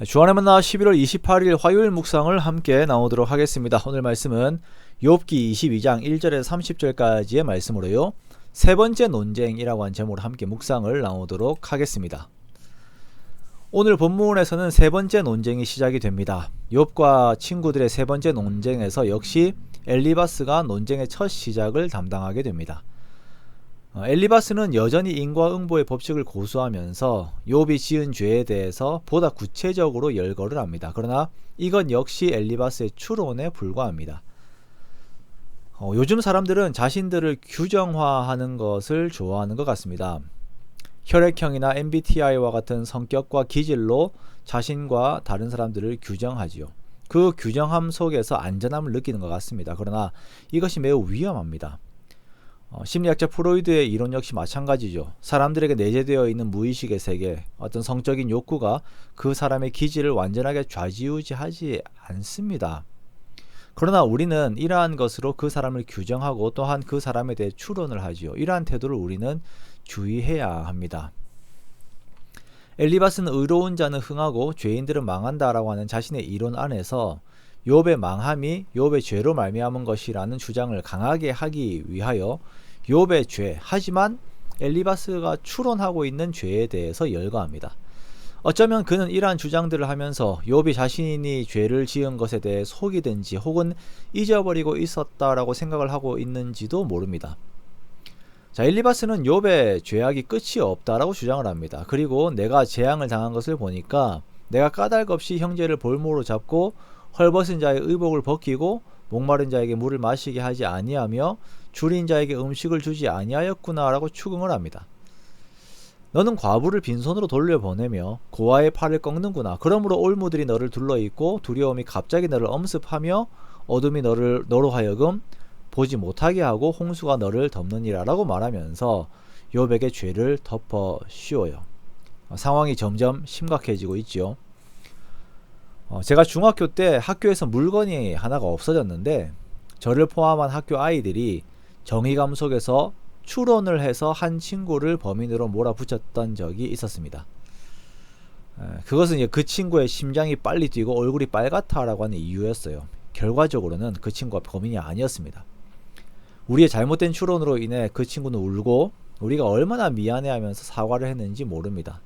주안의 만나 11월 28일 화요일 묵상을 함께 나오도록 하겠습니다. 오늘 말씀은 욥기 22장 1절에서 30절까지의 말씀으로요. 세 번째 논쟁이라고 한 제목으로 함께 묵상을 나오도록 하겠습니다. 오늘 본문에서는 세 번째 논쟁이 시작이 됩니다. 욥과 친구들의 세 번째 논쟁에서 역시 엘리바스가 논쟁의 첫 시작을 담당하게 됩니다. 엘리바스는 여전히 인과응보의 법칙을 고수하면서 욥이 지은 죄에 대해서 보다 구체적으로 열거를 합니다. 그러나 이건 역시 엘리바스의 추론에 불과합니다. 요즘 사람들은 자신들을 규정화하는 것을 좋아하는 것 같습니다. 혈액형이나 MBTI와 같은 성격과 기질로 자신과 다른 사람들을 규정하지요. 그 규정함 속에서 안전함을 느끼는 것 같습니다. 그러나 이것이 매우 위험합니다. 심리학자 프로이드의 이론 역시 마찬가지죠. 사람들에게 내재되어 있는 무의식의 세계, 어떤 성적인 욕구가 그 사람의 기질을 완전하게 좌지우지하지 않습니다. 그러나 우리는 이러한 것으로 그 사람을 규정하고 또한 그 사람에 대해 추론을 하지요. 이러한 태도를 우리는 주의해야 합니다. 엘리바스는 의로운 자는 흥하고 죄인들은 망한다라고 하는 자신의 이론 안에서 욥의 망함이 욥의 죄로 말미암은 것이라는 주장을 강하게 하기 위하여 욥의 죄, 하지만 엘리바스가 추론하고 있는 죄에 대해서 열거합니다. 어쩌면 그는 이러한 주장들을 하면서 욥이 자신이 죄를 지은 것에 대해 속이든지 혹은 잊어버리고 있었다라고 생각을 하고 있는지도 모릅니다. 자, 엘리바스는 욥의 죄악이 끝이 없다라고 주장을 합니다. 그리고 내가 재앙을 당한 것을 보니까 내가 까닭없이 형제를 볼모로 잡고 헐벗은 자의 의복을 벗기고 목마른 자에게 물을 마시게 하지 아니하며 줄인 자에게 음식을 주지 아니하였구나 라고 추궁을 합니다. 너는 과부를 빈손으로 돌려보내며 고아의 팔을 꺾는구나. 그러므로 올무들이 너를 둘러있고 두려움이 갑자기 너를 엄습하며 어둠이 너로 하여금 보지 못하게 하고 홍수가 너를 덮느니라 라고 말하면서 욥에게 죄를 덮어 씌워요. 상황이 점점 심각해지고 있지요. 제가 중학교 때 학교에서 물건이 하나가 없어졌는데 저를 포함한 학교 아이들이 정의감 속에서 추론을 해서 한 친구를 범인으로 몰아붙였던 적이 있었습니다. 그것은 이제 그 친구의 심장이 빨리 뛰고 얼굴이 빨갛다라고 하는 이유였어요. 결과적으로는 그 친구가 범인이 아니었습니다. 우리의 잘못된 추론으로 인해 그 친구는 울고 우리가 얼마나 미안해하면서 사과를 했는지 모릅니다.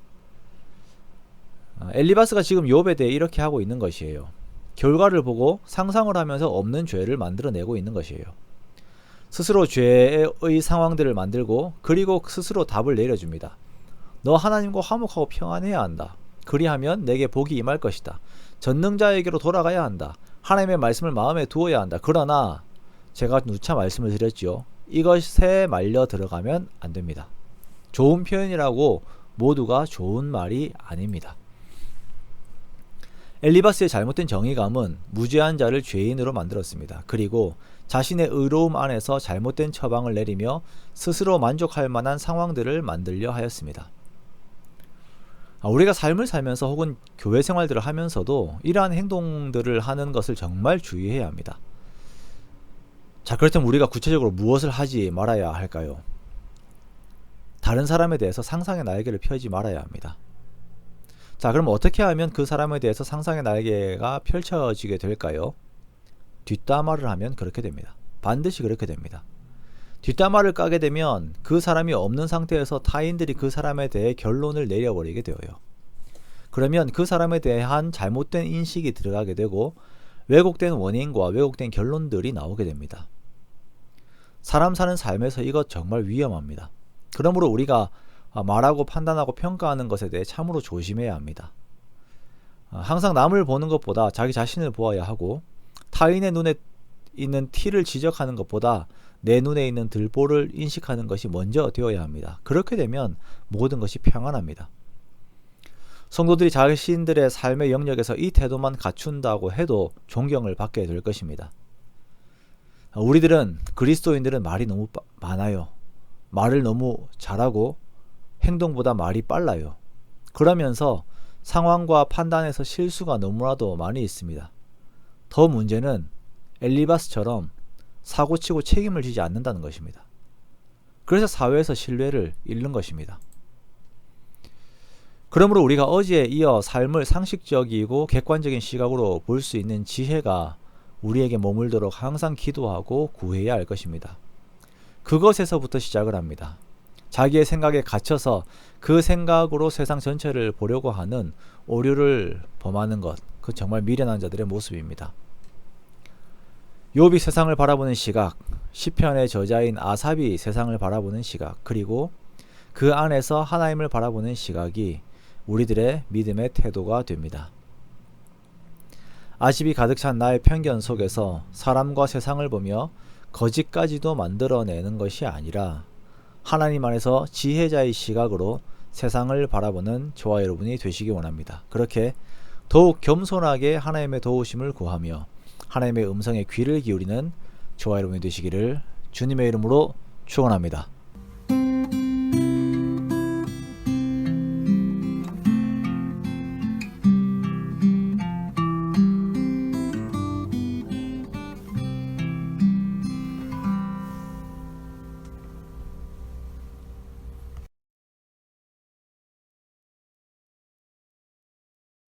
엘리바스가 지금 욥에 대해 이렇게 하고 있는 것이에요. 결과를 보고 상상을 하면서 없는 죄를 만들어내고 있는 것이에요. 스스로 죄의 상황들을 만들고 그리고 스스로 답을 내려줍니다. 너 하나님과 화목하고 평안해야 한다. 그리하면 내게 복이 임할 것이다. 전능자에게로 돌아가야 한다. 하나님의 말씀을 마음에 두어야 한다. 그러나 제가 누차 말씀을 드렸죠. 이것에 말려 들어가면 안 됩니다. 좋은 표현이라고 모두가 좋은 말이 아닙니다. 엘리바스의 잘못된 정의감은 무죄한 자를 죄인으로 만들었습니다. 그리고 자신의 의로움 안에서 잘못된 처방을 내리며 스스로 만족할 만한 상황들을 만들려 하였습니다. 우리가 삶을 살면서 혹은 교회 생활들을 하면서도 이러한 행동들을 하는 것을 정말 주의해야 합니다. 자, 그렇다면 우리가 구체적으로 무엇을 하지 말아야 할까요? 다른 사람에 대해서 상상의 날개를 펴지 말아야 합니다. 자, 그럼 어떻게 하면 그 사람에 대해서 상상의 날개가 펼쳐지게 될까요? 뒷담화를 하면 그렇게 됩니다. 반드시 그렇게 됩니다. 뒷담화를 까게 되면 그 사람이 없는 상태에서 타인들이 그 사람에 대해 결론을 내려버리게 되어요. 그러면 그 사람에 대한 잘못된 인식이 들어가게 되고 왜곡된 원인과 왜곡된 결론들이 나오게 됩니다. 사람 사는 삶에서 이것 정말 위험합니다. 그러므로 우리가 말하고 판단하고 평가하는 것에 대해 참으로 조심해야 합니다. 항상 남을 보는 것보다 자기 자신을 보아야 하고 타인의 눈에 있는 티를 지적하는 것보다 내 눈에 있는 들보를 인식하는 것이 먼저 되어야 합니다. 그렇게 되면 모든 것이 평안합니다. 성도들이 자신들의 삶의 영역에서 이 태도만 갖춘다고 해도 존경을 받게 될 것입니다. 그리스도인들은 말이 너무 많아요. 말을 너무 잘하고 행동보다 말이 빨라요. 그러면서 상황과 판단에서 실수가 너무나도 많이 있습니다. 더 문제는 엘리바스처럼 사고치고 책임을 지지 않는다는 것입니다. 그래서 사회에서 신뢰를 잃는 것입니다. 그러므로 우리가 어제에 이어 삶을 상식적이고 객관적인 시각으로 볼 수 있는 지혜가 우리에게 머물도록 항상 기도하고 구해야 할 것입니다. 그것에서부터 시작을 합니다. 자기의 생각에 갇혀서 그 생각으로 세상 전체를 보려고 하는 오류를 범하는 것, 그 정말 미련한 자들의 모습입니다. 욥이 세상을 바라보는 시각, 시편의 저자인 아삽이 세상을 바라보는 시각, 그리고 그 안에서 하나님을 바라보는 시각이 우리들의 믿음의 태도가 됩니다. 아집이 가득 찬 나의 편견 속에서 사람과 세상을 보며 거짓까지도 만들어내는 것이 아니라 하나님 안에서 지혜자의 시각으로 세상을 바라보는 저와 여러분이 되시기 원합니다. 그렇게 더욱 겸손하게 하나님의 도우심을 구하며 하나님의 음성에 귀를 기울이는 저와 여러분이 되시기를 주님의 이름으로 축원합니다.